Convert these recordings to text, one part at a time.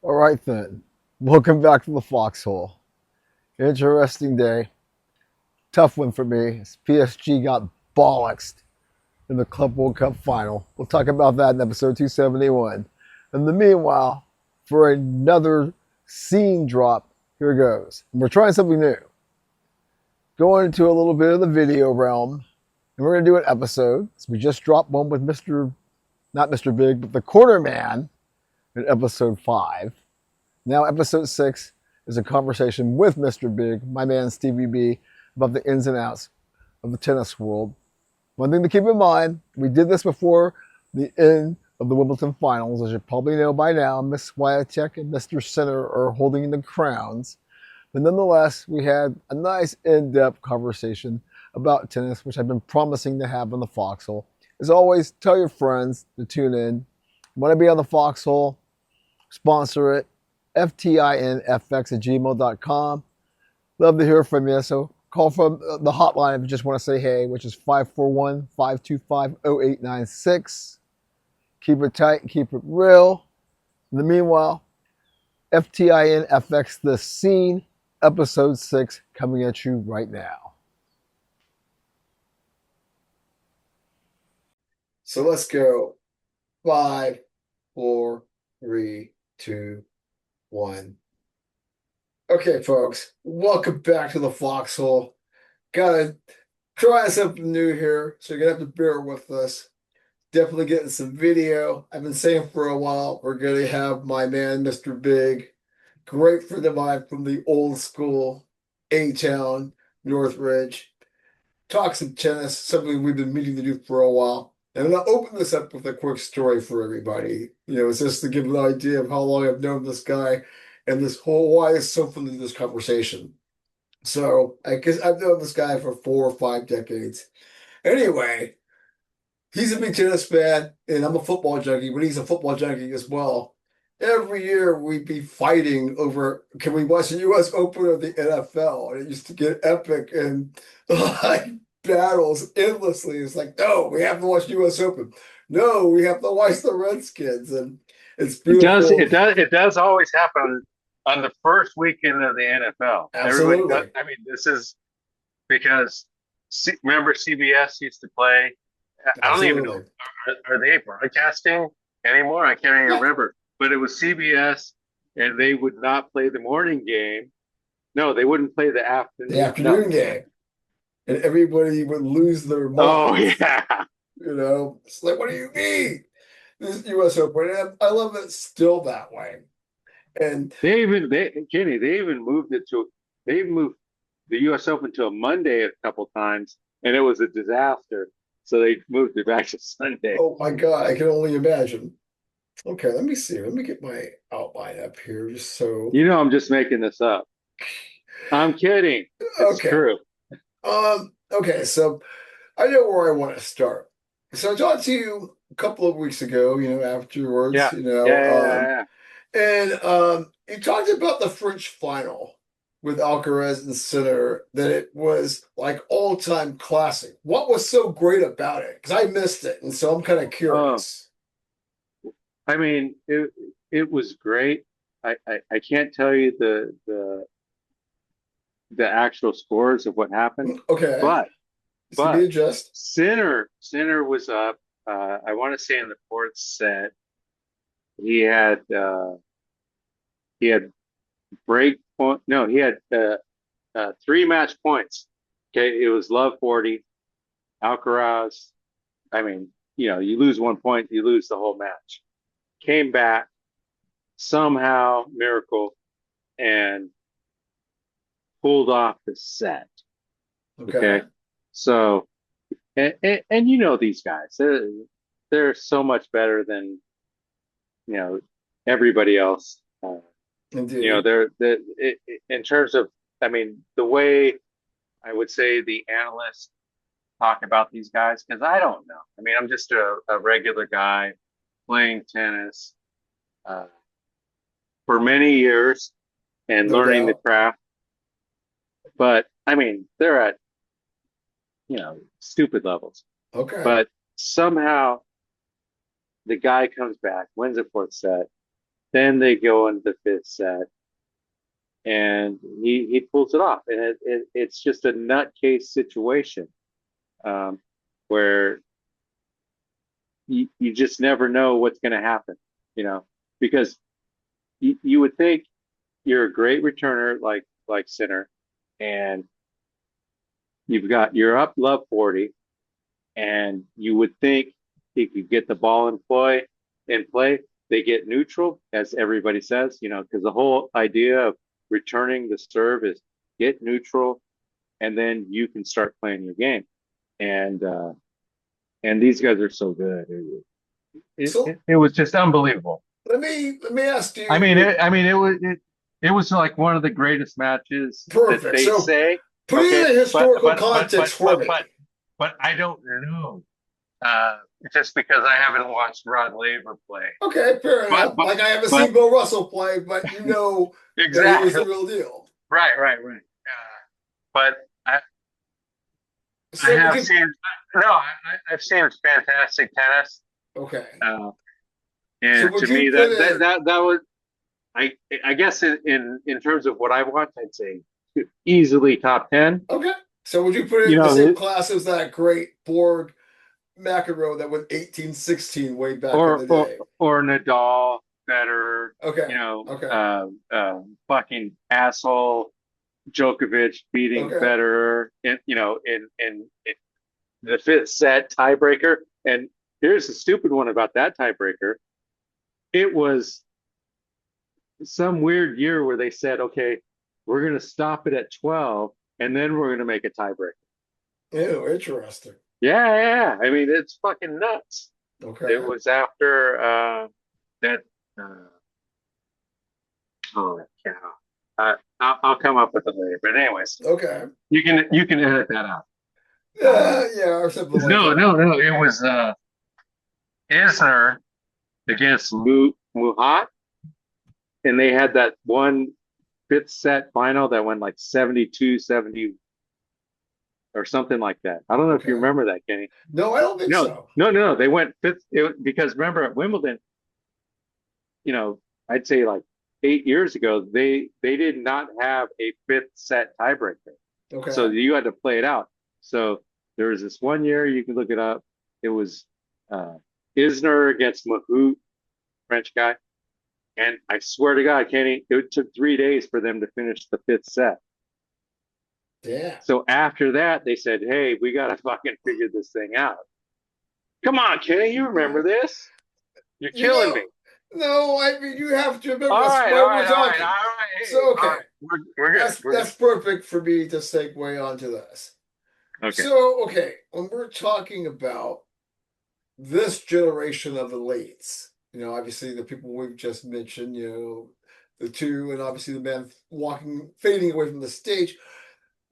All right then. Welcome back to the Foxhole. Interesting day. Tough one for me. PSG got bollocksed in the Club World Cup final. We'll talk about that in episode 271. In the meanwhile, for another scene drop, here goes. And we're trying something new. Going into a little bit of the video realm, and we're going to do an episode. So we just dropped one with not Mr. Big, but the Corner Man in episode 5. Now, episode 6 is a conversation with Mr. Big, my man Stevie B, about the ins and outs of the tennis world. One thing to keep in mind, we did this before the end of the Wimbledon finals. As you probably know by now, Miss Swiatek and Mr. Sinner are holding the crowns. But nonetheless, we had a nice in-depth conversation about tennis, which I've been promising to have on the Foxhole. As always, tell your friends to tune in. Want to be on the Foxhole? Sponsor it. FTINFX@gmail.com. Love to hear from you. So call from the hotline if you just want to say hey, which is 541-525-0896. Keep it tight and keep it real. In the meanwhile, FTINFX The Scene, episode 6, coming at you right now. So let's go. 5, 4, 3, 2, 1. Okay, folks, welcome back to the Foxhole. Gotta try something new here, so you're gonna have to bear with us. Definitely getting some video. I've been saying for a while, we're gonna have my man, Mr. Big, great friend of mine from the old school, A-Town, Northridge. Talk some tennis, something we've been meaning to do for a while. And I'm going to open this up with a quick story for everybody. It's just to give an idea of how long I've known this guy and this whole why it's so fun to do this conversation. So I guess I've known this guy for 4 or 5 decades. Anyway, he's a big tennis fan, and I'm a football junkie, but he's a football junkie as well. Every year we'd be fighting over, can we watch the U.S. Open or the NFL? And it used to get epic and like battles endlessly. It's like, no, we have to watch U.S. Open. No, we have to watch the Redskins. And it's It does. beautiful. It does. It does always happen on the first weekend of the NFL. Everybody does. Absolutely. I mean, this is because remember CBS used to play. I don't even know. Absolutely. Are they broadcasting anymore? I can't even Yeah, remember. But it was CBS, and they would not play the morning game. No, they wouldn't play the the afternoon. No. afternoon game. And everybody would lose their Oh minds. yeah. It's like, what do you mean? This U.S. Open. And I love it still that way. And Kenny, they even moved it to they moved the US Open to a Monday a couple times and it was a disaster. So they moved it back to Sunday. oh my God, I can only imagine. Okay, let me see. Let me get my outline up here just so. I'm just making this up. I'm kidding. It's Okay. true. Okay, so I know where I want to start. So I talked to you a couple of weeks ago, afterwards, Yeah. Yeah, yeah, yeah. and you talked about the French final with Alcaraz and Sinner, that it was like all-time classic. What was so great about it? Because I missed it, and so I'm kind of Oh, curious. I mean, it was great. I can't tell you the actual scores of what happened, Okay, but this can be but adjusted. Sinner was up. I want to say in the fourth set. He had uh, he had break point. No, he had 3 match points. Okay, it was love 40. Alcaraz. I mean, you lose 1 point, you lose the whole match. Came back somehow, miracle, and pulled off the set. Okay, Okay. so and these guys, they're so much better than you know everybody else. Indeed. In terms of, I mean, the way I would say the analysts talk about these guys, because I don't know. I mean, I'm just a regular guy playing tennis uh, for many years and No learning the doubt. craft. But I mean, they're at, stupid levels. Okay. But somehow the guy comes back, wins a fourth set, Then they go into the fifth set, and he pulls it off, and it's just a nutcase situation, um, where you just never know what's going to happen, you know, because you would think you're a great returner like Sinner, and you're up love 40, and you would think he could get the ball in play. They get neutral, as everybody says, because the whole idea of returning the serve is get neutral, and then you can start playing your game. And these guys are so good. So It was just unbelievable. let me ask I mean, you. it was like one of the greatest matches that Perfect. they So say. put it in Okay, a but historical but but but context for but me. but but I don't know. Uh, just because I haven't watched Rod Laver play. Okay, fair But enough. but Like I haven't but seen Bill Russell play, but you know that he was exactly, the real deal. right. But I So would have you? seen no, I've seen fantastic tennis. Okay. Uh, So and to would you me, put that was I guess in terms of what I watched, I'd say easily top 10. okay? So would you put it You in the know, same class as that great Borg McEnroe that went 18-16 way back in or the or day? or Nadal, better, Okay. Okay. fucking asshole Djokovic beating Okay. better in the fifth set tiebreaker. And here's the stupid one about that tiebreaker. It was some weird year where they said, okay, we're going to stop it at 12, and then we're going to make a tiebreaker. Ew, interesting. Yeah. I mean, it's fucking nuts. It Okay. was after that. Uh, oh, cow. I'll come up with it later. But anyways, Okay. you can edit that out. Yeah, yeah, or something like No, that. no, no. It was Isner against Muhat, and they had that one fifth set final that went like 72-70 or something like that. I don't know if you Okay. remember that, Kenny. No, I don't think No, so. no, no, no. They went fifth because remember at Wimbledon, you know, I'd say like 8 years ago, they did not have a fifth set tiebreaker, so Okay. you had to play it out. So there was this one year, you can look it up. It was uh, Isner against Mahut, French guy, and I swear to God, Kenny, it took 3 days for them to finish the fifth set. Yeah. So after that, they said, "Hey, we got to fucking figure this thing out." Come on, Kenny, you remember this? You're You killing know, me. no, I mean you have to remember All that's right, why all we're right, all right, all talking. right. Hey, So all okay, right. We're good. We're good. that's perfect for me to segue onto this. Okay. So okay, when we're talking about this generation of elites, obviously the people we've just mentioned, the two, and obviously the man fading away from the stage.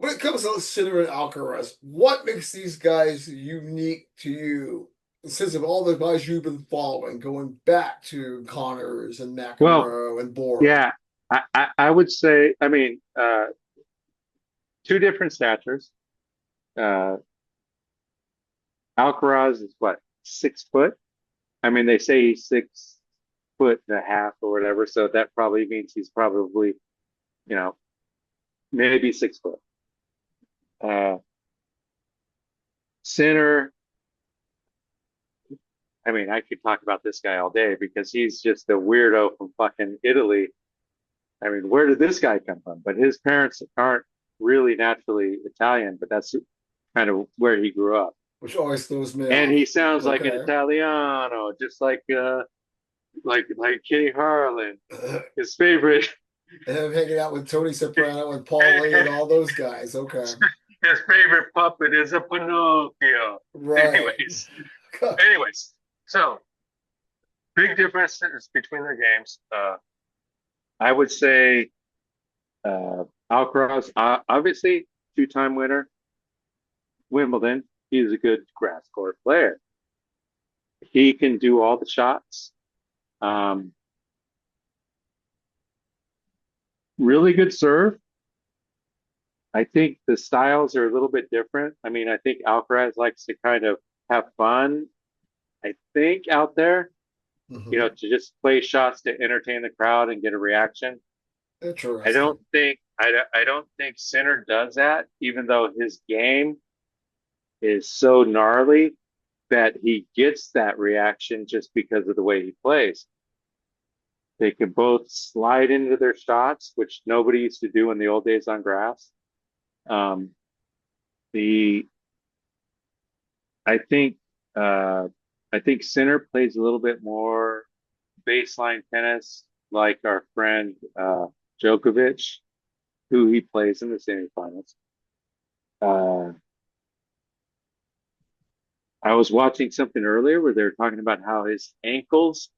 When it comes to Sinner and Alcaraz, what makes these guys unique to you? Since of all the guys you've been following, going back to Connors and Well, McEnroe and Borg. yeah, I would say, I mean, two different statures. Uh, Alcaraz is what, 6 foot? I mean, they say he's 6 foot and a half or whatever, so that probably means he's probably, you know, maybe 6 foot. Uh, Sinner, I mean, I could talk about this guy all day because he's just a weirdo from fucking Italy. I mean, where did this guy come from? But his parents aren't really naturally Italian, but that's kind of where he grew up. Which always throws me And off. he sounds like an Okay. Italiano, just like Kitty Harlan. His favorite And him hanging out with Tony Soprano and Paul Lee and all his those guys. Okay. favorite puppet is a Pinocchio. Right. Anyways, anyways, so big differences between their games. I would say Alcaraz, obviously two-time winner, Wimbledon. He's a good grass court player. He can do all the shots. Um, really good serve. I think the styles are a little bit different. I mean, I think Alcaraz likes to kind of have fun, I think, out there. Hmm. to just play shots to entertain the crowd and get a reaction. Interesting. I don't think Sinner does that, even though his game is so gnarly that he gets that reaction just because of the way he plays. They can both slide into their shots, which nobody used to do in the old days on grass. Um, the I think uh, I think Sinner plays a little bit more baseline tennis, like our friend Djokovic, who he plays in the semifinals. Uh, I was watching something earlier where they were talking about how his ankles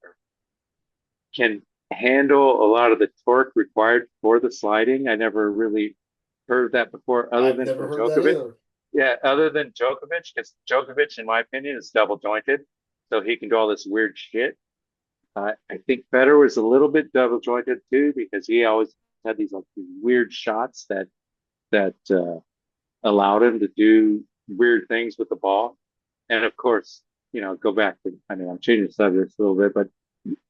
can handle a lot of the torque required for the sliding. I never really heard that before, other I've than never from heard that Djokovic. either. Yeah, other than Djokovic, because Djokovic, in my opinion, is double jointed, so he can do all this weird shit. I think Federer was a little bit double jointed too, because he always had these like these weird shots that allowed him to do weird things with the ball. And of course, go back to, I mean, I'm changing the subject a little bit, but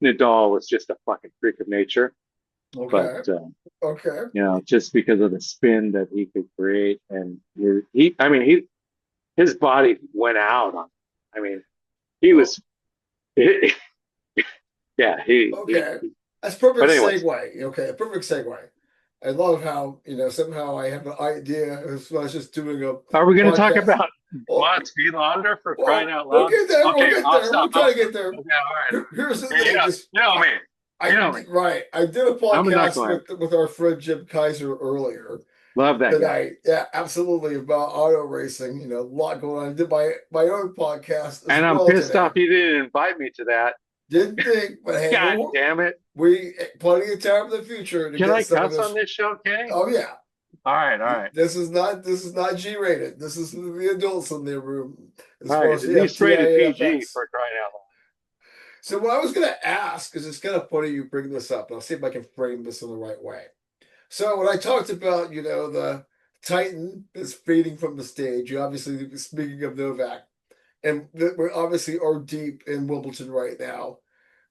Nadal was just a fucking freak of nature. But, Okay. Okay. just because of the spin that he could create, and I mean, his body went out on, I mean, he Oh, was, yeah, okay. That's but perfect anyways, segue. Okay, a perfect segue. I love how, somehow I have an idea as I was just doing a are we going to talk podcast. about Well, Mats Wilander for crying well, out we'll loud? get there. We'll Okay, get I'll there. We'll stop. try I'll to stop. get there. Okay, all right. Here's the Hey, thing. Just you know I, me. You know me. right. I did a I'm a podcast knucklehead. with our friend Jim Kaiser earlier Love that guy. tonight. Yeah, absolutely about auto racing. A lot going on. I did my own podcast as And I'm well pissed off today. you didn't invite me to that. Didn't think, but hey, God well, damn it. we plenty of time in the future to Can get I some of cuss on this. this show, Kenny? Oh yeah, All right, all right. this is not G rated. This is the adults in the room as All far right. as At the least rated PG FTINFX. for crying out So what I was going to ask is it's kind of funny you bring this up. And I'll see if I can frame this in the right way. So when I talked about the Titan is fading from the stage, you obviously speaking of Novak, and we obviously are deep in Wimbledon right now.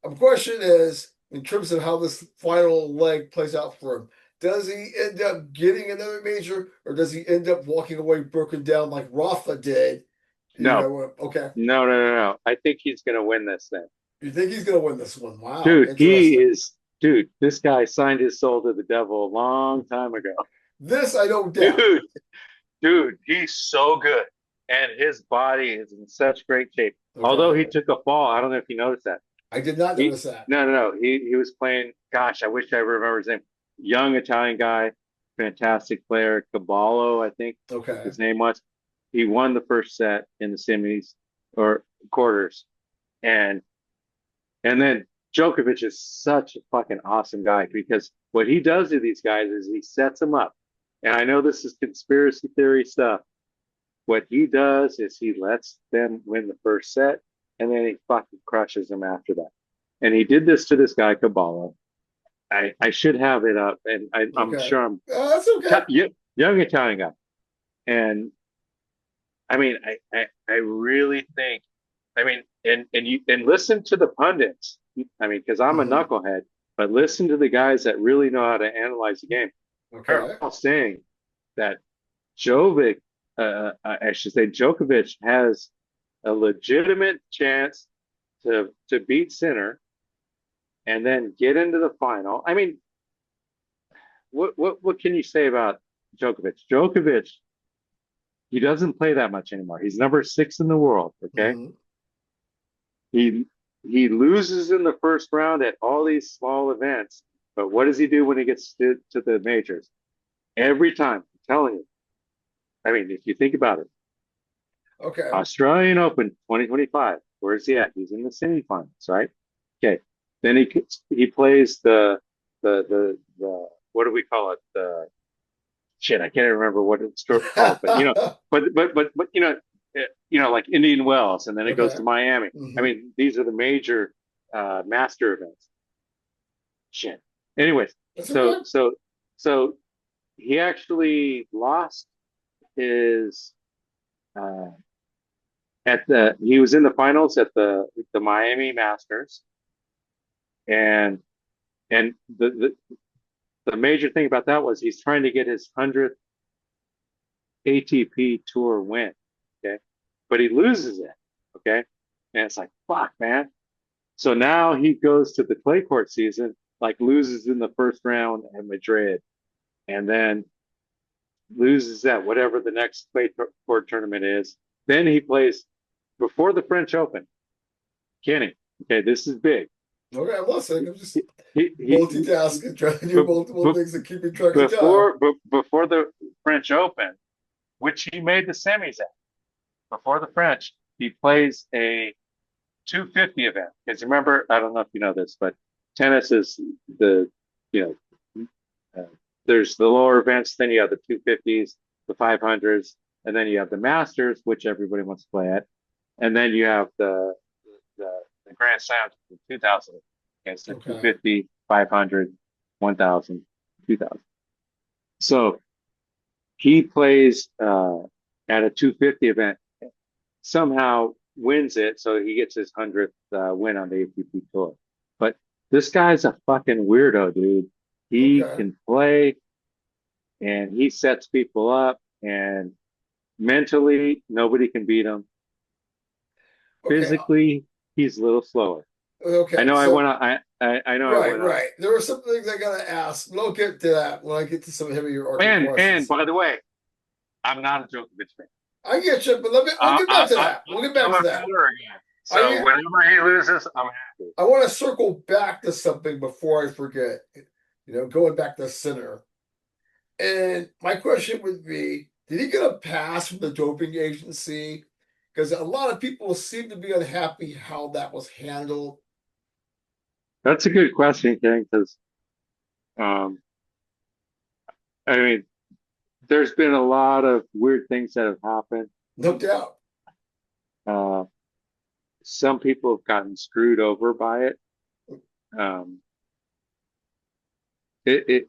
The question is, in terms of how this final leg plays out for him, does he end up getting another major, or does he end up walking away broken down like Rafa did? loud. Okay. No, no, no, no, no. I think he's going to win this thing. You think he's going to win this one? Wow, interesting. Dude, this guy signed his soul to the devil a long time ago. This I don't doubt. Dude, dude, he's so good. And his body is in such great shape. Although Okay. he took a fall, I don't know if you noticed that. I did not He notice that. No, no, no. He was playing, gosh, I wish I remember his name. Young Italian guy, fantastic player, Caballo, I think Okay. his name was. He won the first set in the semis or quarters. And then Djokovic is such a fucking awesome guy, because what he does to these guys is he sets them up. And I know this is conspiracy theory stuff. What he does is he lets them win the first set, and then he fucking crushes them after that. And he did this to this guy, Kabbalah. I should have it up, and I'm Okay. sure I'm That's okay. young Italian guy. And I mean, I really think, I mean, and listen to the pundits. I mean, because I'm a Hmm. knucklehead, but listen to the guys that really know how to analyze the game. They're Okay. all saying that Jovic, I should say, Djokovic has a legitimate chance to beat Sinner and then get into the final. I mean, what can you say about Djokovic? Djokovic, he doesn't play that much anymore. He's number 6 in the world. Okay, Hmm. he he loses in the first round at all these small events, but what does he do when he gets to the majors? Every time, I'm telling you. I mean, if you think about it, Okay. Australian Open 2025. Where's he at? He's in the semifinals, right? Okay. Then he plays the what do we call it? The shit. I can't remember what it's called, but like Indian Wells, and then it goes Okay. to Miami. I Hmm. mean, these are the major master events. Shit. Anyways, That's so okay. so so he actually lost his uh, he was in the finals at the Miami Masters, and and the major thing about that was he's trying to get his 100th ATP Tour win. Okay, but he loses it. Okay, and it's like fuck, man. So now he goes to the clay court season, like loses in the first round at Madrid, and then loses at whatever the next clay court tournament is. Then he plays before the French Open. Kenny, okay, this is big. Okay, I'm listening. I'm just He multitasking, trying to do multiple things and keeping track of time. before the French Open, which he made the semis at. Before the French, he plays a 250 event. Because remember, I don't know if you know this, but tennis is the, you know, there's the lower events, then you have the 250s, the 500s, and then you have the Masters, which everybody wants to play at, and then you have the, the Grand Slams, the 2000. Okay, so Okay. 250, 500, 1000, 2000. So he plays at a 250 event, somehow wins it, so he gets his 100th win on the ATP tour. But this guy's a fucking weirdo, dude. He Okay. can play and he sets people up, and mentally nobody can beat him. Okay. Physically, he's a little slower. I Okay. know I went So on. I know I right, went on. right. There are some things I gotta ask. We'll get to that when I get to some heavier arcing And questions. by the way, I'm not a Djokovic fan. I get you, but we'll get back to that. We'll get back I'm to a that. Federer guy. I So whenever he loses, I'm happy. I want to circle back to something before I forget. Going back to center. And my question would be, did he get a pass from the doping agency? Because a lot of people seem to be unhappy how that was handled. That's a good question, Ken, because um, I mean, there's been a lot of weird things that have happened. No doubt. Uh, some people have gotten screwed over by it. Um, it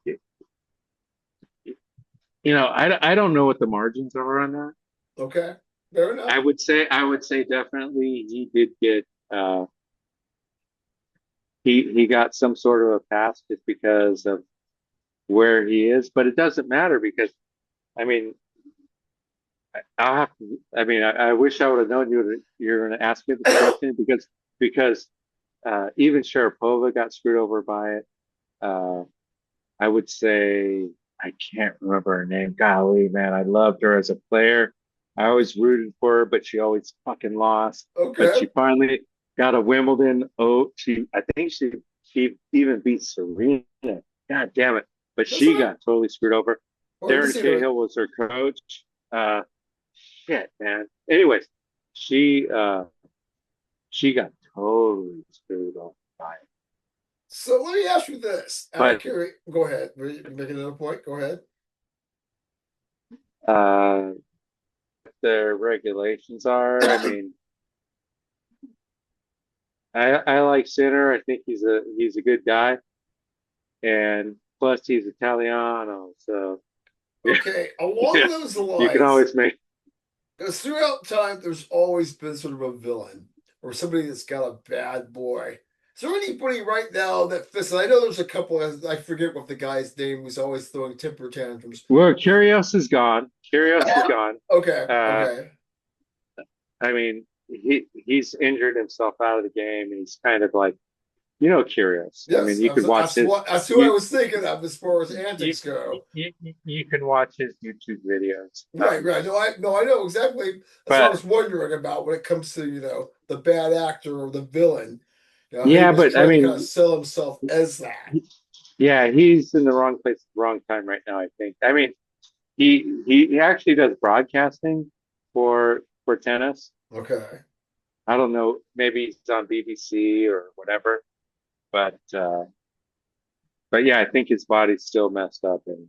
I don't know what the margins are on that. Okay. Fair enough. I would say definitely he did get he got some sort of a pass just because of where he is, but it doesn't matter because I mean I'll have to. I mean, I wish I would have known you're going to ask me this question because even Sharapova got screwed over by it. Uh, I would say I can't remember her name. Golly, man, I loved her as a player. I always rooted for her, but she always fucking lost. But Okay. she finally got a Wimbledon. Oh, I think she even beat Serena. God damn it! But That's she all right. got totally screwed over. Hard to Darren see her. Cahill was her coach. Uh, Shit, man. Anyways, she uh she got totally screwed off by it. So let me ask you this. Out of But curiosity, go ahead. You making another point? Go ahead. uh their regulations are, I mean, I like Sinner. I think he's a good guy. And plus he's Italiano, so yeah, Okay. Along yeah, those you can lines, always make because throughout time, there's always been sort of a villain or somebody that's got a bad boy. Is there anybody right now that fits? And I know there's a couple. I forget what the guy's name was. Always throwing temper tantrums. well, Kyrgios is gone. Kyrgios is gone. Okay, Uh okay. I mean he's injured himself out of the game and he's kind of like curious. I mean, Yes, you could watch it. that's who I You was thinking of as far as you antics go. you can watch his YouTube videos. Right, right. No, I know exactly. That's what I But was wondering about when it comes to the bad actor or the villain. He yeah, was but I trying to kind of mean, sell himself as that. yeah, he's in the wrong place at the wrong time right now, I think. I mean, he actually does broadcasting for tennis. Okay, I don't know, maybe he's on BBC or whatever, but but yeah, I think his body's still messed up and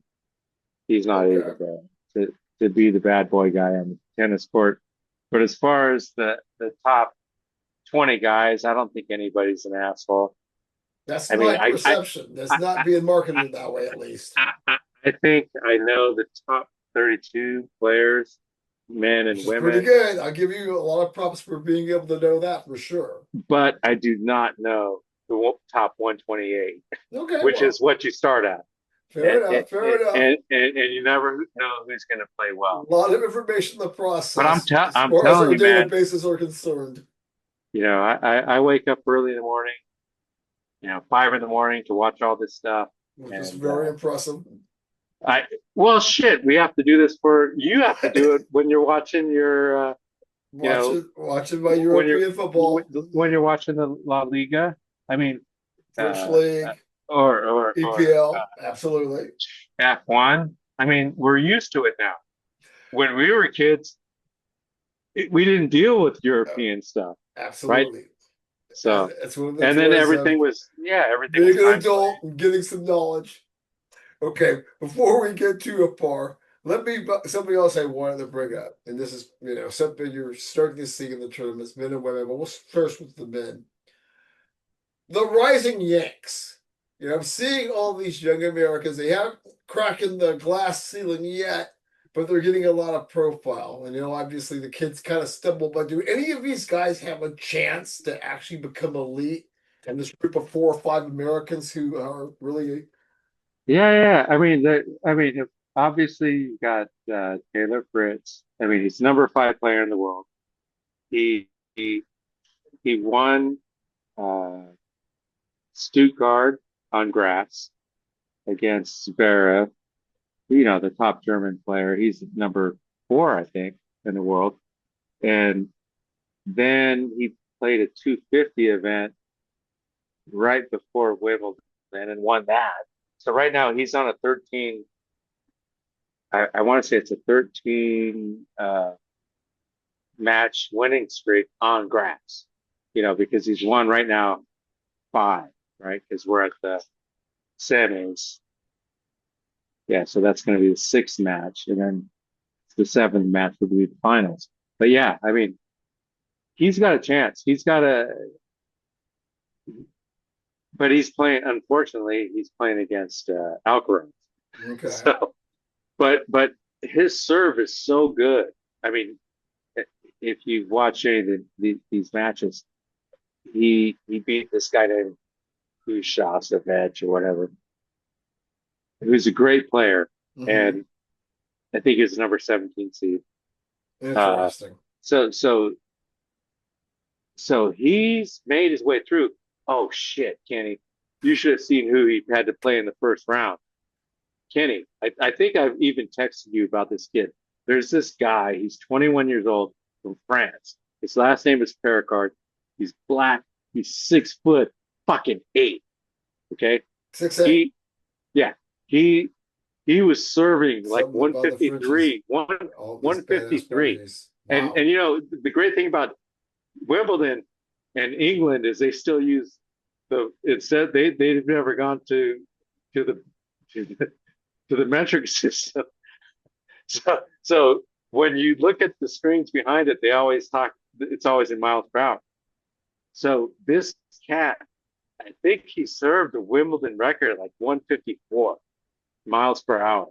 he's not able okay. to be the bad boy guy on the tennis court. But as far as the top 20 guys, I don't think anybody's an asshole. That's I mean, my perception. That's I, not being marketed that way, at least. I think I know the top 32 players, men Which and is pretty women, good. I'll give you a lot of props for being able to know that for sure. but I do not know. the top 128, Okay, which is well, what you start at. fair enough, fair enough. And you never know who's going to play A well. lot of information in the But process as I'm far as telling our you, man, databases are concerned, I wake up early in the morning, 5 in the morning to watch all this stuff. which is And very impressive. I, well, shit, we have to do this you have to do it when you're watching Watching my when you're European football, when you're watching the La Liga. I mean, French uh, league, or EPL, absolutely, F1. I mean, we're used to it now. When we were kids, we didn't deal with uh, European stuff, right? absolutely. And So, it's one of the and then joys of everything was being an time adult and getting some knowledge. Okay, before we get too far, let me something else I wanted to bring up, and this is something you're starting to see in the tournaments, men and women. But we'll first with the men. The rising Yanks. I'm seeing all these young Americans. They haven't cracking the glass ceiling yet, but they're getting a lot of profile. And obviously the kids kind of stumble. But do any of these guys have a chance to actually become elite? And this group of 4 or 5 Americans who are really Yeah, yeah. Obviously you got Taylor Fritz. I mean, he's number 5 player in the world. He he he won uh, Stuttgart on grass against Zverev. The top German player. He's number 4, I think, in the world. And then he played a 250 event right before Wimbledon and won that. So right now he's on a 13. I want to say it's a 13 match winning streak on grass. Because he's won right now 5, right? Because we're at the semis. Yeah, so that's going to be the 6th match, and then the 7th match will be the finals. But yeah, I mean, he's got a chance. But he's playing. Unfortunately, he's playing against Alcaraz. okay. So, but his serve is so good. I mean, if you watch any of these matches, he beat this guy named Kushasevich or whatever, who's a great player, Mm-hmm. and I think he's the number 17 seed. Uh, Interesting. so so so he's made his way through. Oh shit, Kenny, you should have seen who he had to play in the first round. Kenny, I think I've even texted you about this kid. There's this guy, he's 21 years old from France. His last name is Pericard. He's black. He's 6 foot fucking 8. Okay. 6'8". He, yeah, he, he was serving like Something about the Frenchies. 153, All these badass 153. parties. And, Wow. the great thing about Wimbledon and England is they still use instead they've never gone to the, to the to the metric system. So when you look at the screens behind it, they always talk. It's always in miles per hour. So this cat, I think he served a Wimbledon record at like 154 miles per hour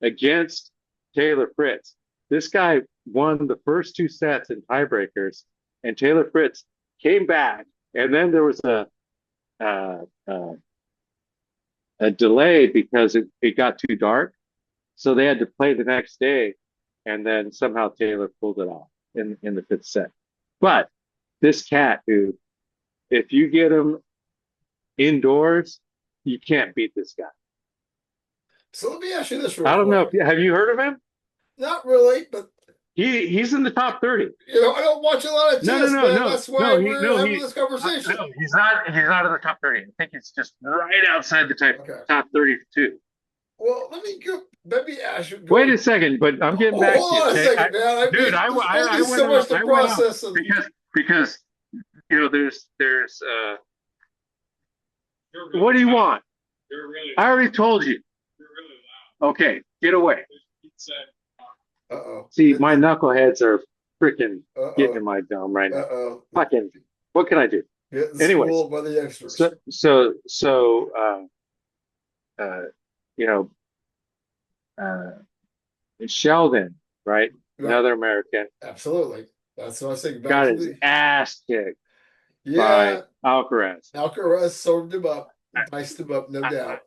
against Taylor Fritz. This guy won the first 2 sets in tiebreakers, and Taylor Fritz came back, and then there was uh, uh, a delay because it got too dark. So they had to play the next day, and then somehow Taylor pulled it off in the 5th set. But this cat, dude, if you get him indoors, you can't beat this guy. So let me ask you this real I don't know quick. if have you heard of him? Not really, but He's in the top 30. I don't watch a lot of No, no, tennis, no, man. no, That's why no. we're having this conversation. No, he's not in the top 30. I think he's just right outside the Okay. top 32. Well, let me ask you. Wait a second, but I'm getting back to Hold you. on a Okay, second, man. dude, There's only so much to I went out process, and because there's what do you want? I already told you. Okay, get away. uh-oh, See, my knuckleheads are freaking getting uh-oh, in my dome right now. uh-oh, Fucking, what can I do? getting Anyways, schooled by the youngsters. so uh, you know, uh, Sheldon, right? Right. Another American, Absolutely. That's what I was thinking. Back got to his the ass kicked. by Yeah, Alcaraz. Alcaraz served him up, I, diced him up, no I, doubt.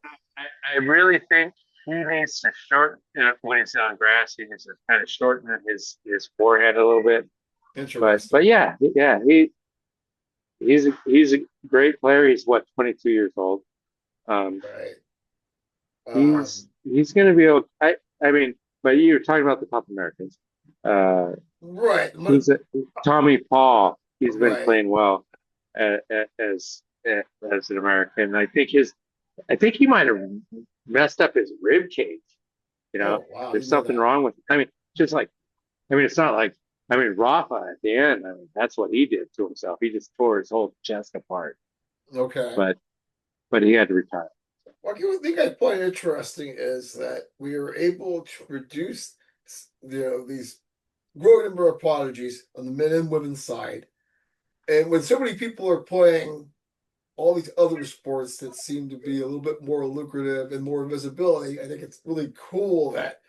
I really think he needs to shorten, when he's on grass, he needs to kind of shorten his forehand a little bit. But Interesting. yeah, he's a great player. He's what, 22 years old. Um, Right. he's going to be okay. I mean, but you're talking about the top Americans. Uh, Right. he's a, Tommy Paul. He's been Right. playing well as an American. I think he might have messed up his rib cage. You know, Oh, wow. I there's didn't know something that. wrong with. I mean, just like it's not like Rafa at the end. I mean, that's what he did to himself. He just tore his whole chest apart. Okay. But he had to retire. What you think I find interesting is that we are able to reduce, these growing number of prodigies on the men and women's side. And when so many people are playing all these other sports that seem to be a little bit more lucrative and more visibility, I think it's really cool that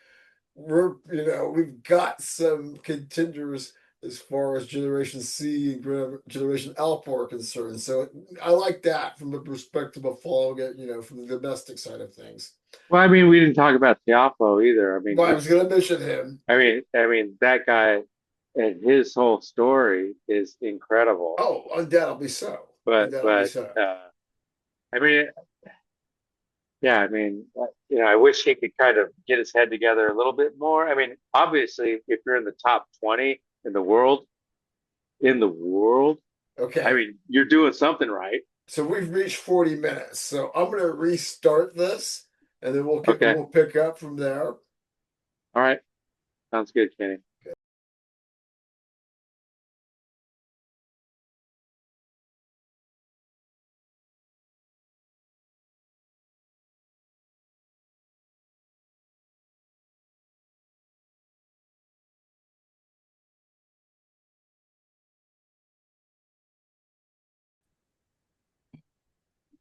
we've got some contenders as far as Generation C and Generation Alpha are concerned. So I like that from the perspective of following it, from the domestic side of things. Well, I mean, we didn't talk about Tiafo either. I mean, But I was going to mention him. that guy and his whole story is incredible. Oh, undoubtedly so. But Undoubtedly so. I mean, yeah, I mean, I wish he could kind of get his head together a little bit more. I mean, obviously, if you're in the top 20 in the world, I Okay. mean, you're doing something right. So we've reached 40 minutes. So I'm going to restart this and then Okay. we'll pick up from there. All right. Sounds good, Kenny.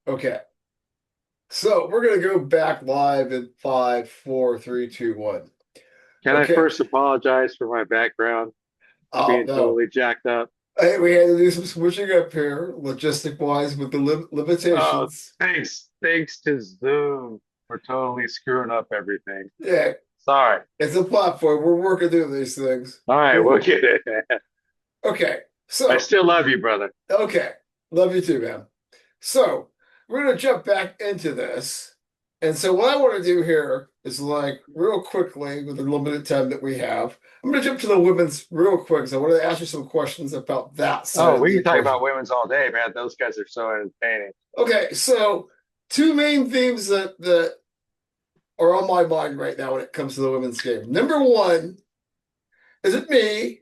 Okay. So we're going to go back live in 5, 4, 3, 2, 1. Can I Okay. first apologize for my background Oh, being no. totally jacked up? Hey, we had to do some switching up here, logistic wise, with the Oh, limitations. thanks to Zoom for totally screwing up everything. Yeah, Sorry. it's a platform. We're working through these things. All right, we'll get it. Okay. I So, still love you, brother. okay. Love you too, man. So we're gonna jump back into this. And so what I want to do here is like real quickly with the limited time that we have, I'm gonna jump to the women's real quick. So I want to ask you some questions about that side Oh, of we the can talk equation. about women's all day, man. Those guys are so entertaining. Okay, so two main themes that are on my mind right now when it comes to the women's game. Number one, is it me?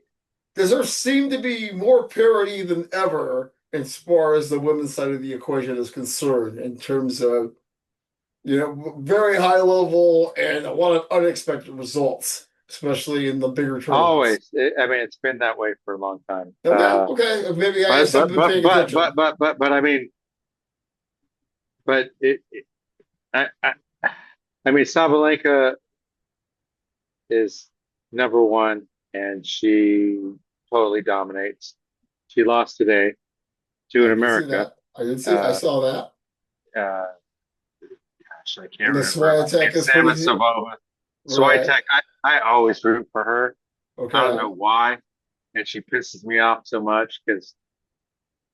Does there seem to be more parity than ever as far as the women's side of the equation is concerned in terms of very high level and a lot of unexpected results, especially in the bigger tournaments. Always. I mean, it's been that way for a long time. And now, okay, maybe I But just haven't but been but paying but attention. but but but but I mean, but I, I I mean, Sabalenka is number one, and she totally dominates. She lost today to I an did see America. that. I Uh, saw that. uh, Gosh, I can't And the remember. I Swiatek think is pretty Samsonova. right. Swiatek, I always root for her. I don't know Okay. why, and she pisses me off so much because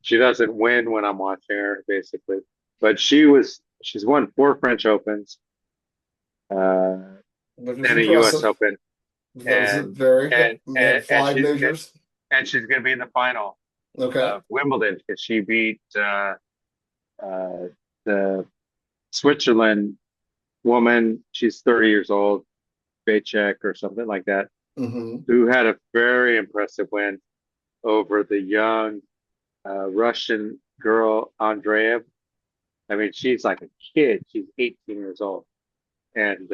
she doesn't win when I'm watching her, basically. But she's won four French Opens, uh, Which was and a U.S. impressive. Open, That was and very, and yeah, and, and five she's majors. and she's going to be in the final Okay. of Wimbledon because she beat uh, the Switzerland woman. She's 30 years old, Bacek or something like that, Hmm. who had a very impressive win over the young Russian girl Andrea. I mean, she's like a kid. She's 18 years old, and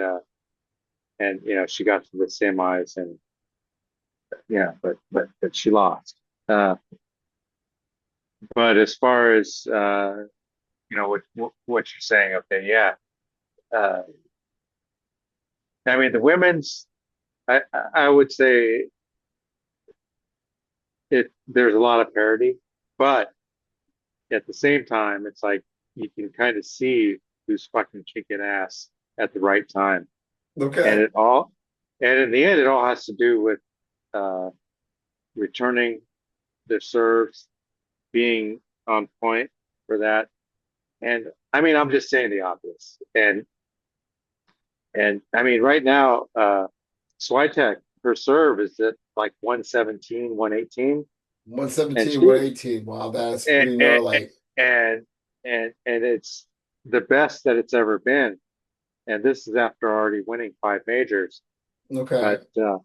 she got to the semis, and yeah, but she lost. Uh, but as far as what you're saying, okay, yeah. Uh, I mean, the women's, I would say there's a lot of parity, but at the same time, it's like you can kind of see who's fucking kicking ass at the right time. And Okay. it all, and in the end, it all has to do with uh, returning their serves, being on point for that. And I mean, I'm just saying the obvious. And I mean, right now, Swiatek, her serve is at like 117, 118, and 117, she 118. Wow, that's and pretty and gnarly. and and it's the best that it's ever been. And this is after already winning five majors. Okay. But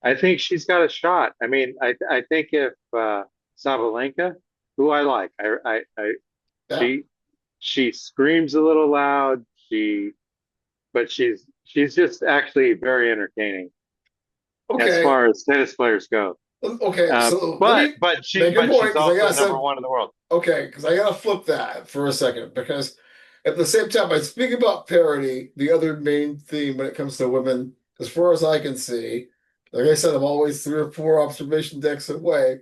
I think she's got a shot. I mean, I think if Sabalenka, who I like, Yeah. she she screams a little loud. But she's just actually very entertaining as Okay. far as tennis players go. Okay. So let me make a But point she's because I also got number some. one in the world. Okay, because I gotta flip that for a second because at the same time, I speak about parity, the other main theme when it comes to women, as far as I can see. Like I said, I'm always 3 or 4 observation decks away.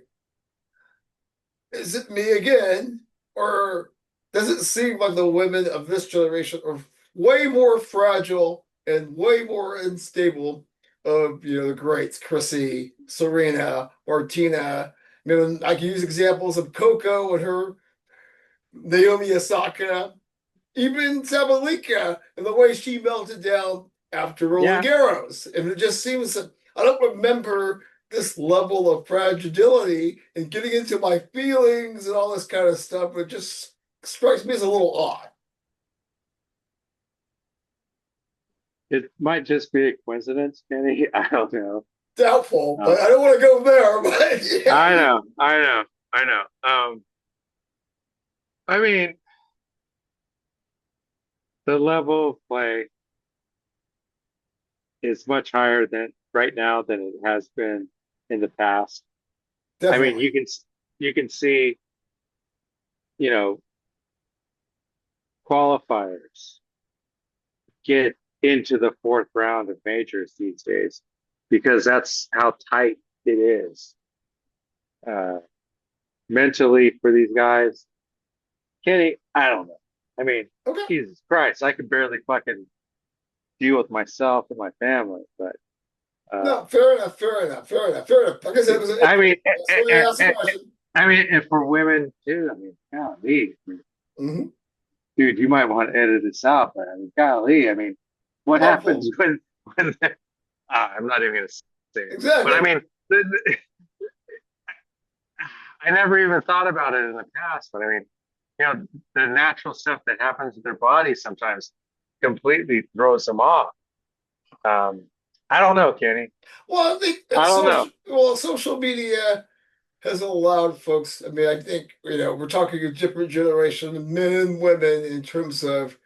Is it me again, or does it seem like the women of this generation are way more fragile and way more unstable of the greats, Chrissy, Serena, Martina? I mean, I can use examples of Coco and her Naomi Osaka, even Sabalenka, and the way she melted down after Roland Yeah, Garros. And it just seems that I don't remember this level of fragility and getting into my feelings and all this kind of stuff. It just strikes me as a little odd. it might just be a coincidence, Kenny. I don't know. Doubtful, Uh, but I don't want to go there. But I yeah, know, I know, I know. I mean, the level of play is much higher than right now than it has been in the past. I mean, definitely. you can see, you know, qualifiers get into the fourth round of majors these days because that's how tight it is uh, mentally for these guys. Kenny, I don't know. I mean, Okay. Jesus Christ, I could barely fucking deal with myself and my family. But uh, No, fair enough, fair enough, fair enough, fair enough. Like I said, it was an I input. mean, That's why I asked the question. I mean, and for women too. I mean, golly, Hmm. dude, you might want to edit this out, but I mean, golly, I mean, what happens Helpful. when I'm not even going to say it, but I Exactly. mean, I never even thought about it in the past, but I mean, the natural stuff that happens to their body sometimes completely throws them off. Um, I don't know, Kenny. Well, I think I it's don't know. social media has allowed folks. I mean, I think we're talking a different generation, of men and women, in terms of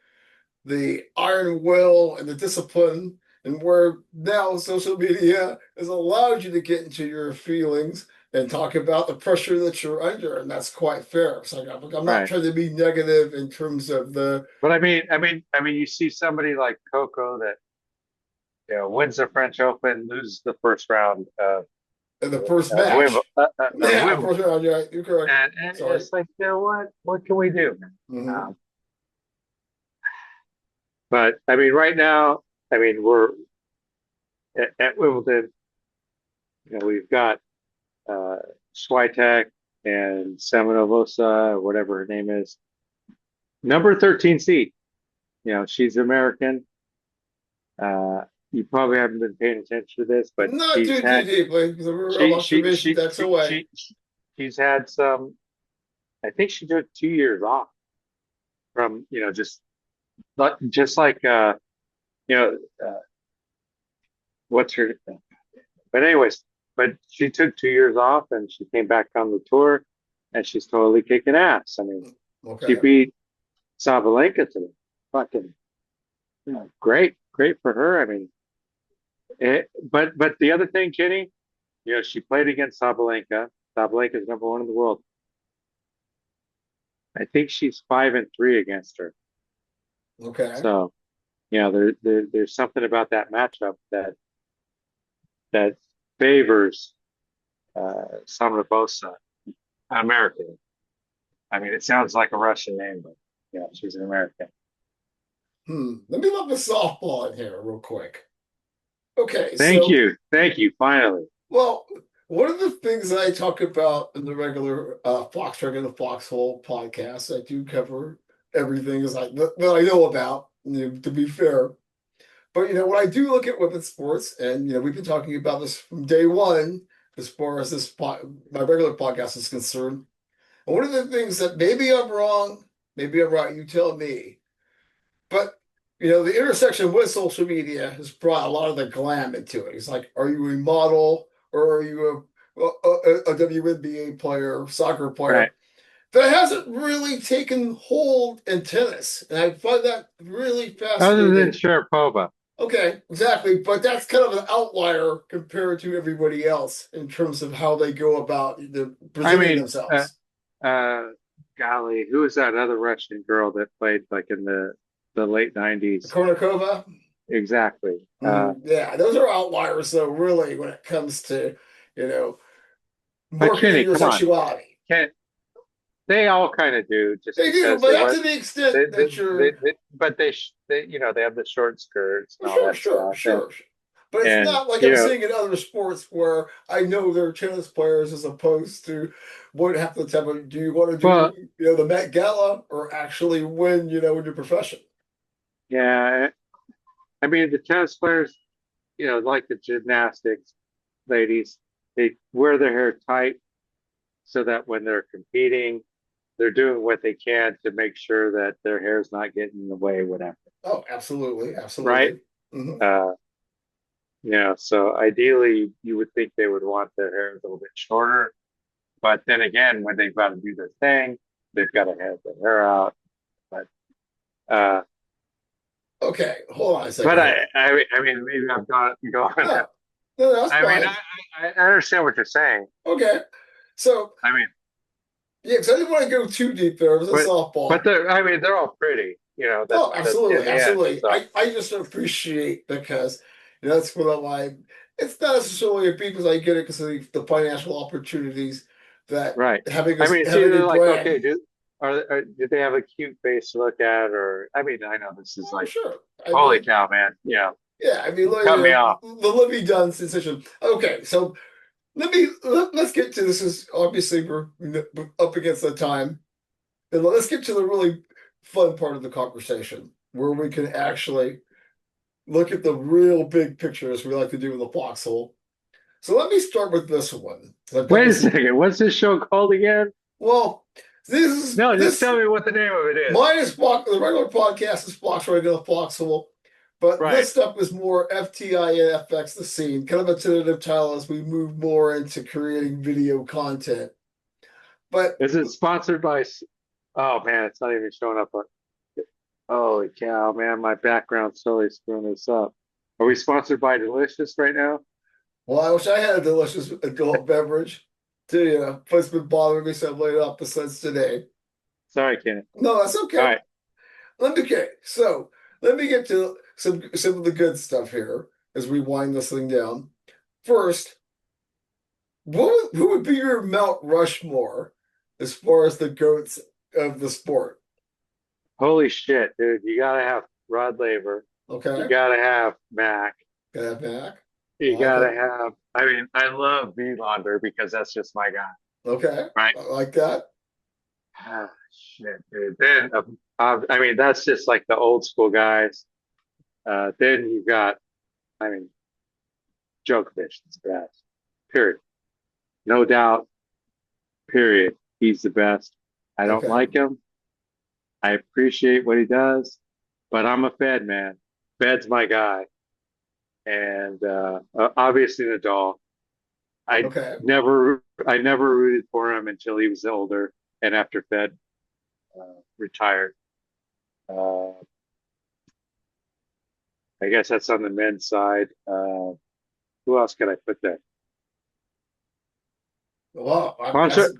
the iron will and the discipline, and where now social media has allowed you to get into your feelings and talk about the pressure that you're under, and that's quite fair. So I'm not Right. trying to be negative in terms of the But I mean, you see somebody like Coco that wins the French Open, loses the first round the first match. Of Yeah, Wimbledon, first round. Yeah, you're correct. and Sorry. it's like, you know what? What can we do? Hmm. Um, but I mean, right now, I mean, we're at Wimbledon. We've got uh, Swiatek and Semenovosa, or whatever her name is, number 13 seed. She's American. Uh, you probably haven't been paying attention to this, but Not too deeply because we're she she observation she decks she, away. she she's had some. I think she took 2 years off from just like you know uh, what's her. But anyways, but she took 2 years off and she came back on the tour, and she's totally kicking ass. I mean, she Okay. beat Sabalenka today. Fucking great, great for her. I mean, but the other thing, Kenny, she played against Sabalenka. Sabalenka is number one in the world. I think she's 5-3 against her. Okay. So, there's something about that matchup that favors Samrabosa, American. I mean, it sounds like a Russian name, but yeah, she's an American. Let me look the softball in here real quick. Okay, Thank so you. Thank you. Finally. well, one of the things that I talk about in the regular Fox Truck and the Foxhole podcast, I do cover everything that I know about, to be fair. But when I do look at women's sports, and we've been talking about this from day one, as far as my regular podcast is concerned. And one of the things that maybe I'm wrong, maybe I'm right, you tell me. But the intersection with social media has brought a lot of the glam into it. It's like, are you a model or are you a WNBA player, soccer Right. player? That hasn't really taken hold in tennis, and I find that really Other than fascinating. Sharapova. Okay, exactly, but that's kind of an outlier compared to everybody else in terms of how they go about I presenting mean, themselves. uh, golly, who was that other Russian girl that played like in the late '90s? Konikova. Exactly. Yeah, those are outliers, though, really, when it comes to, you know, But marketing Kenny, your come on, sexuality. can they all kind of do just They do, because but they not want to the extent that you're. but they they have the short skirts and all Sure, that sure, stuff, and sure. But it's and not like you I'm know, seeing in other sports where I know they're tennis players as opposed to what half the time do you want to do, well, the Met Gala or actually win, in your profession? yeah, I mean the tennis players, like the gymnastics ladies, they wear their hair tight so that when they're competing, they're doing what they can to make sure that their hair's not getting in the way, whatever, Oh, absolutely, right? absolutely. Uh, so ideally, you would think they would want their hair a little bit shorter, but then again, when they've got to do their thing, they've got to have their hair out. But uh, Okay, hold on a but second here. I mean, maybe I've got going. No, no, that's I mean, fine. I understand what you're saying. Okay, so I mean, yeah, because I didn't want to go too deep there. It was a but softball. I mean, they're all pretty. Oh, That's in absolutely, the end. absolutely. So I just appreciate because that's one of my. It's not necessarily a beat because I get it because of the financial opportunities that right. having a I mean, it's having a either like, okay, brand. did they have a cute face to look at, or I mean, I know this is Oh, like, sure. I holy mean, cow, man. yeah. I mean, like, Cut me off. the Libby Dunn sensation. Okay, so let's get to this. Is obviously we're up against the time, and let's get to the really fun part of the conversation where we can actually look at the real big picture as we like to do in the foxhole. So let me start with this one. I've got Wait a this. second. What's this show called again? Well, this is No, just this tell me what the name of it is. mine is Fox. The regular podcast is Fox right in the foxhole, but Right. this stuff is more FTINFX the scene, kind of a tentative title as we move more into creating video content. But Is it sponsored by? Oh man, it's not even showing up on. Holy cow, man! My background's totally screwing this up. Are we sponsored by Delicious right now? well, I wish I had a delicious adult beverage. Too, but it's been bothering me so I've laid off the since today. Sorry, Kenny. No, that's All okay. right. Okay, so let me get to some of the good stuff here as we wind this thing down. First, who would be your Mount Rushmore as far as the goats of the sport? Holy shit, dude! You gotta have Rod Laver. You Okay, gotta have Mac. got that back. I You like gotta it. have. I mean, I love Launder because that's just my guy, Okay, right? I like that. Ah, shit, dude. Then, I mean, that's just like the old school guys. Then you got, I mean, Djokovic is the best. Period. No doubt. Period. He's the best. I don't Okay, like him. I appreciate what he does, but I'm a Fed man. Fed's my guy, and obviously Nadal. okay. I never rooted for him until he was older and after Fed retired. Uh, I guess that's on the men's side. Who else can I put there? Well, Pancho. that's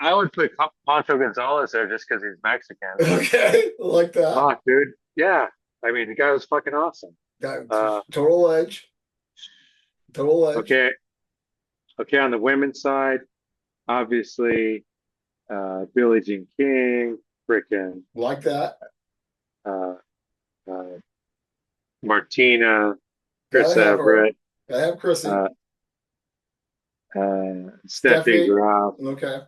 I would put Pancho Gonzalez there just because he's Mexican. okay. I like that. Fuck, dude. Yeah. I mean, the guy was fucking awesome. That's Uh, total edge. Total edge. okay. Okay. On the women's side, obviously, Billie Jean King, frickin' Like that. uh, uh, Martina, Chris Gotta have her. Everett, Gotta have Chrissy. uh, Steffi Steffi. Graf, Okay.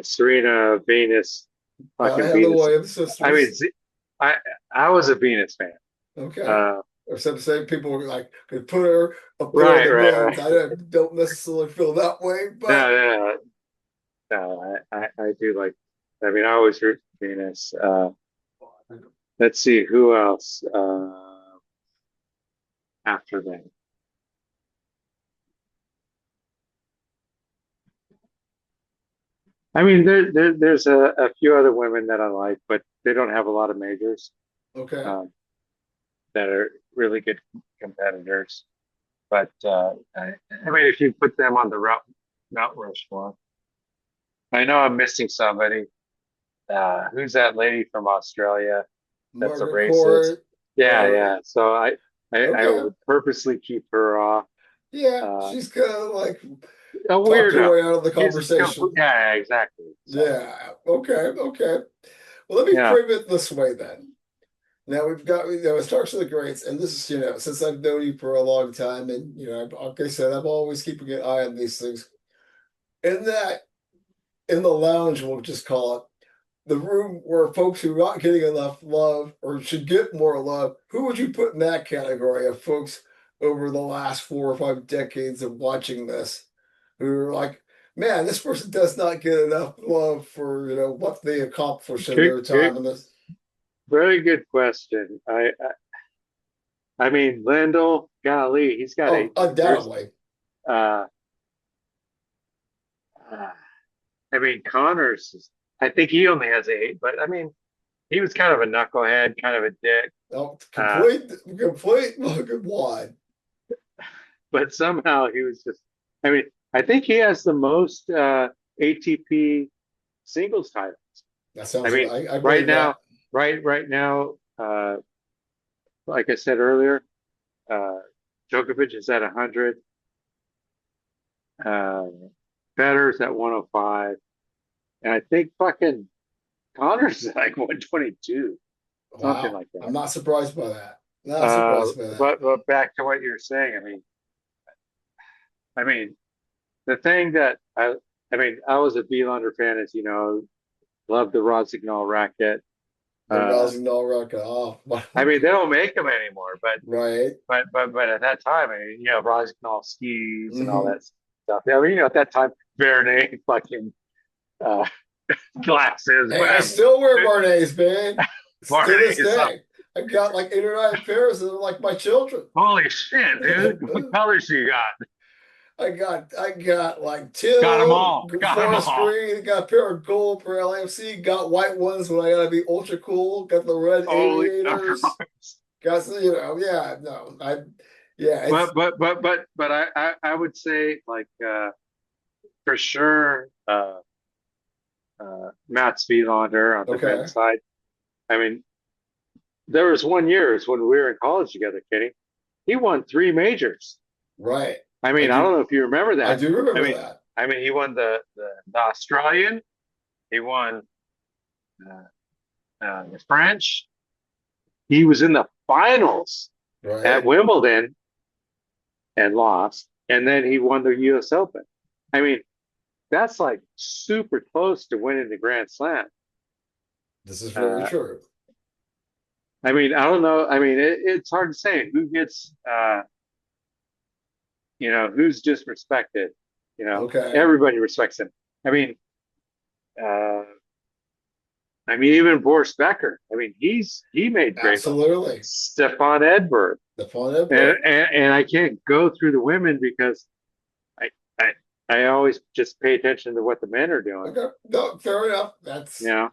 Serena Venus, Gotta fucking have the Venus. Williams I mean, sisters. I I was a Venus fan. Okay. Uh, Except to say people were like could put her up there in right, the right, men's. right. Don't necessarily feel that way, No, but no, no. I do like. I mean, I always root for Venus. Let's see who else after that. I mean, there's a few other women that I like, but they don't have a lot of majors okay. um, that are really good competitors. But I mean, if you put them on the Mount Rushmore, I know I'm missing somebody. Who's that lady from Australia that's a Margaret racist? Court Yeah, or yeah. So I okay. would purposely keep her off. Yeah, Uh, she's kind of like a talked her weirdo. way out of the She's complete. conversation. Yeah, exactly. So Yeah. Okay. Okay. Well, let me yeah, frame it this way then. Now we've got, it starts with the greats, and this is, since I've known you for a long time, and like I said, I'm always keeping an eye on these things. In that, in the lounge, we'll just call it the room where folks who are not getting enough love or should get more love. Who would you put in that category of folks over the last 4 or 5 decades of watching this, who are like, man, this person does not get enough love for what they accomplish in good, their good, time in this. very good question. I mean, Lendl, golly, he's got Oh, 8 majors. undoubtedly. Uh, I mean, Connors, I think he only has 8, but I mean, he was kind of a knucklehead, kind of a dick. Oh, Uh, complete fucking wad. but somehow he was just, I mean, I think he has the most ATP singles titles. That I sounds mean, right. I right believe now, that. right now, like I said earlier, uh, Djokovic is at 100, uh, Federer's at 105, and I think fucking Connors is like 122, something Wow. like that. I'm not surprised by that. Not surprised by that. But back to what you're saying, I mean, the thing that I mean, I was a Vielander fan, as you know, loved the Rosignol racket. The Uh, rousing all record. Oh, I mean, they don't make them anymore, but right. at that time, I mean, Rosignol skis and all Hmm. that stuff. I mean, at that time, Vernay fucking uh, glasses, Hey, I whatever. still wear Barnets, man. To Vernay this is up. day. I got like 8 or 9 pairs and they're like my children. Holy shit, dude! What colors you got? I got like Got them teal, all. Got them forest all. green, got a pair of gold for LAMC, got white ones when I gotta be ultra cool, got the red Holy, of aviators, course. got yeah, no, yeah, it's But I would say like for sure Matt Spielander on the okay, men's side. I mean, there was one year is when we were in college together, Kenny. He won 3 majors. right. I I mean, I do, don't know if you remember I that. do I remember mean, that. he won the Australian. He won the French. He was in the finals at Right. Wimbledon and lost, and then he won the U.S. Open. I mean, that's like super close to winning the Grand Slam. This is very Uh, true. I mean, I don't know. I mean, it's hard to say who gets, who's disrespected. Okay. Everybody respects him. I mean, uh, even Boris Becker. I mean, he made great love. Absolutely. Stefan Edberg, The fun Edberg. and I can't go through the women because I I I always just pay attention to what the men are doing. Okay. No, fair enough. You know,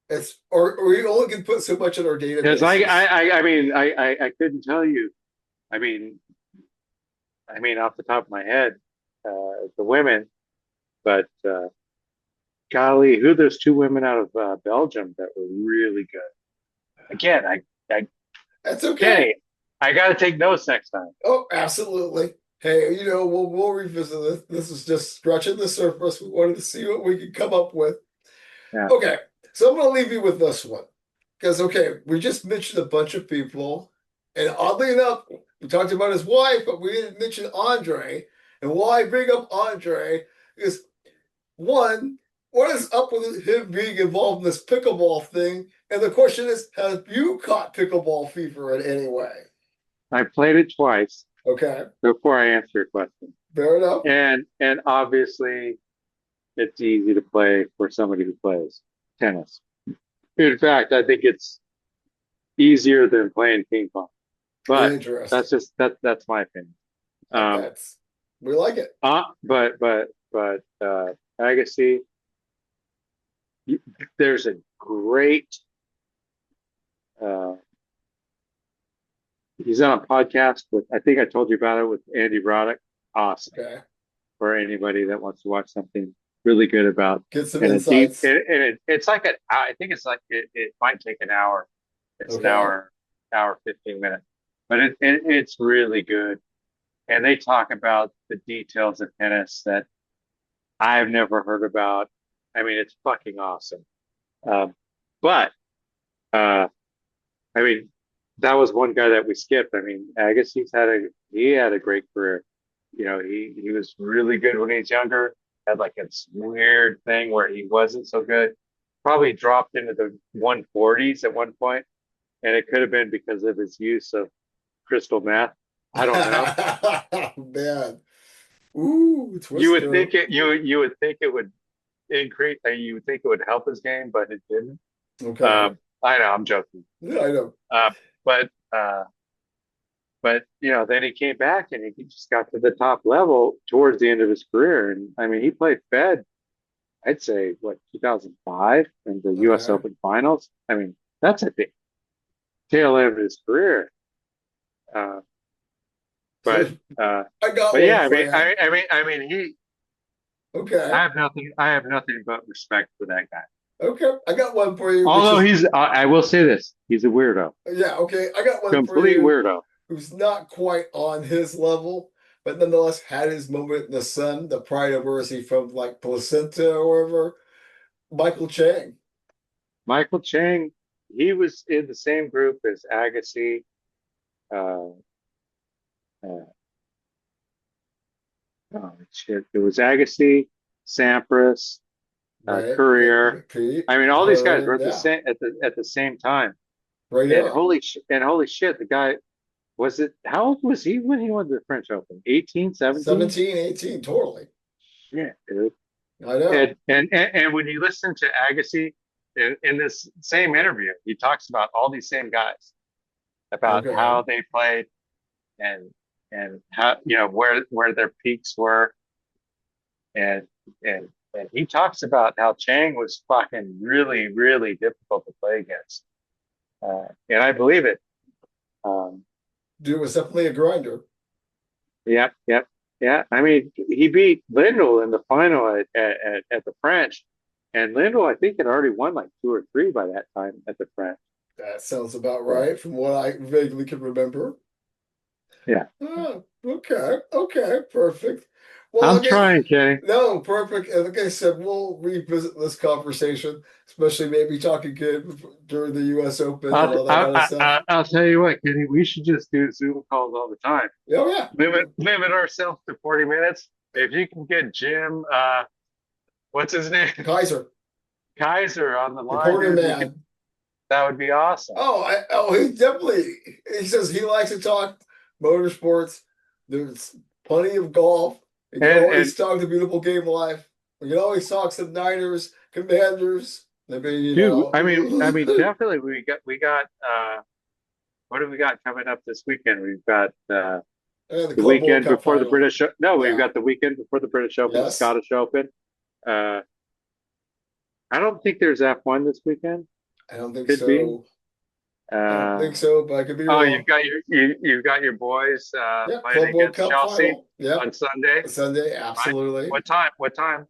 It's or we only can put so much in our because databases. I mean, I couldn't tell you. I mean, off the top of my head, the women, but golly, who are those 2 women out of Belgium that were really good? Again, I That's okay. Kenny, I got to take notes next time. Oh, absolutely. Hey, we'll revisit this. This is just scratching the surface. We wanted to see what we could come up with. Yeah. Okay, so I'm going to leave you with this one because okay, we just mentioned a bunch of people, and oddly enough, we talked about his wife, but we didn't mention Andre. And why I bring up Andre is one, what is up with him being involved in this pickleball thing? And the question is, have you caught pickleball fever in any way? I played it twice Okay, before I answer your question. fair enough. And obviously it's easy to play for somebody who plays tennis. In fact, I think it's easier than playing ping pong. But Interesting. that's my opinion. Um, That's we like it. but Agassi, there's a great. Uh, he's on a podcast with. I think I told you about it with Andy Roddick. Awesome Okay, for anybody that wants to watch something really good about get some and a deep. insights. It's like an. I think it's like it might take an hour. It's an Okay, hour 15 minutes, but it's really good. And they talk about the details of tennis that I've never heard about. I mean, it's fucking awesome. Um, but uh, I mean, that was one guy that we skipped. I mean, he had a great career. You know, he was really good when he was younger. Had like this weird thing where he wasn't so good. Probably dropped into the 140s at one point, and it could have been because of his use of crystal meth. I don't know. man. Ooh, You would Twister. think you would think it would increase. You would think it would help his game, but it didn't. Okay, I know, I'm joking. yeah, I know. Uh, but uh, but then he came back and he just got to the top level towards the end of his career. And I mean, he played Fed. I'd say what 2005 in the U.S. Okay, Open Finals. I mean, that's at the tail end of his career. Uh, so but uh, I got but one yeah, for you. I mean, he. Okay, I have nothing but respect for that guy. okay, I got one for you, which Although is I will say this, he's a weirdo, yeah, okay, I got one for complete you weirdo. who's not quite on his level, but nonetheless had his moment in the sun, the pride of mercy from like placenta or wherever. Michael Chang. Michael Chang, he was in the same group as Agassi. Uh, uh, oh shit, it was Agassi, Sampras, Right, Courier. Pete, I mean, all these guys were her, at the yeah, same time. right era. And holy shit, the guy was it? How old was he when he won the French Open? 18, 17? 17, 18, totally. Shit, dude. I know. And when you listen to Agassi in this same interview, he talks about all these same guys, about Okay. how they played and how where their peaks were, and and he talks about how Chang was fucking really difficult to play against, and I believe it. Um, Dude was definitely a grinder. yep, yep, yeah. I mean, he beat Lindell in the final at the French, and Lindell I think had already won like two or three by that time at the French. That sounds about So, right from what I vaguely can remember. yeah, Oh, okay. Okay. Perfect. Well, I'm okay. trying, Kenny. No, perfect. And like I said, we'll revisit this conversation, especially maybe talking again during the U.S. Open and all that kind of stuff. I'll tell you what, Kenny. We should just do Zoom calls all the time. Oh, yeah. Limit ourselves to 40 minutes. If you can get Jim, what's his name, Kaiser, Kaiser on the line, reporter dude, we could. man. That would be awesome. He definitely, he says he likes to talk motorsports. There's plenty of golf. We can And always talk the beautiful game of life. We can always talk some Niners, Commanders. I mean, dude, I mean, definitely we got. What do we got coming up this weekend? We've got and the the Club World weekend Cup before the final. British. No, we've Yeah. got the weekend before the British Open, the Yes. Scottish Open. Uh, I don't think there's F1 this weekend. I don't think Could be. so. I don't Uh, think so, but I could be oh, wrong. you've got your boys Yeah. playing Club World against Cup Chelsea final. Yep. on Sunday, Sunday. right? Absolutely. What time? What time?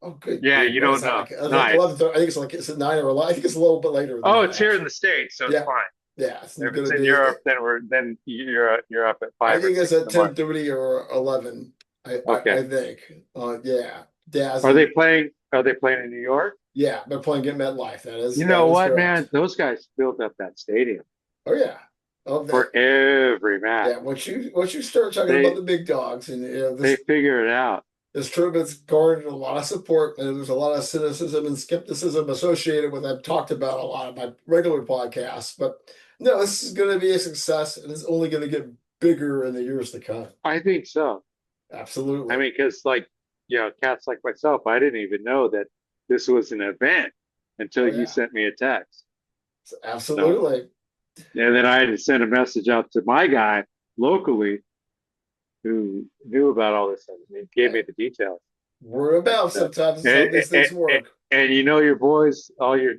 Oh, good Yeah, grief. you What is don't that? know. Like, I think Nice. 11:30. I think it's like, it's at 9 or 11. I think it's a little bit later than Oh, that, it's here in actually. the States, so it's Yeah. fine. Yeah, it's If going it's to in be. Europe, then you're up at I 5 or think it's 6 at in the morning. 10:30 or 11. Okay. I think. Yeah, Are they Dazzle. playing? Are they playing in New York? Yeah, they're playing at MetLife. You That know is what, correct. man? Those guys filled up that stadium Oh yeah. Oh, for every match. yeah. Once you start talking about They the big dogs, and they figure it out. this tournament's garnered a lot of support, and there's a lot of cynicism and skepticism associated with. I've talked about a lot of my regular podcasts, but no, this is going to be a success, and it's only going to get bigger in the years to come. I think so. I Absolutely. mean, because cats like myself, I didn't even know that this was an event until Oh you yeah. sent me a text. So, Absolutely. and then I had to send a message out to my guy locally who knew about all this stuff. He gave Hey, me the details. word of And, mouth sometimes is how and, these and, things work. and you know your boys, all your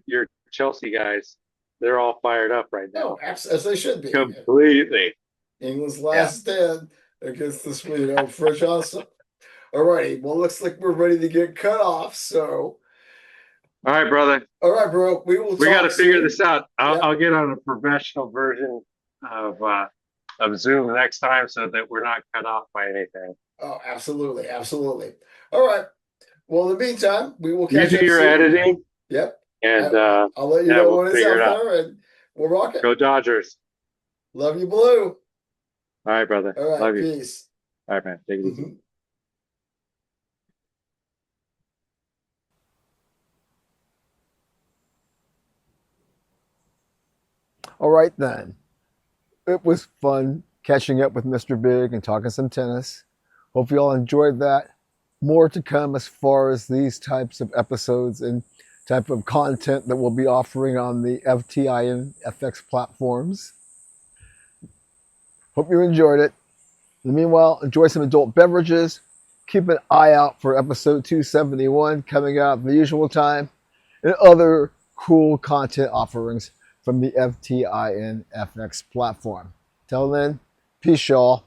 Chelsea guys, they're all fired up right Oh, now. as they should be. Completely. England's Yeah. last stand against this, French awesome. All righty. Well, looks like we're ready to get cut off. So, All right, brother. all right, bro. We will We got to talk figure soon. this out. Yep. I'll get on a professional version of uh, of Zoom next time so that we're not cut off by anything. Oh, absolutely. Absolutely. All right. Well, in the meantime, we will You catch do up your soon. editing, Yep. and I'll let you yeah, know we'll when it's figure it out out. there, and we'll rock it. Go Dodgers! Love you, Blue. All right, brother. All right. Love you. Peace. All right, man. Take it easy. Mhm. All right, then. It was fun catching up with Mr. Big and talking some tennis. Hope you all enjoyed that. More to come as far as these types of episodes and type of content that we'll be offering on the FTINFX platforms. Hope you enjoyed it. In the meanwhile, enjoy some adult beverages. Keep an eye out for episode 271 coming out at the usual time and other cool content offerings from the FTINFX platform. Till then, peace, y'all.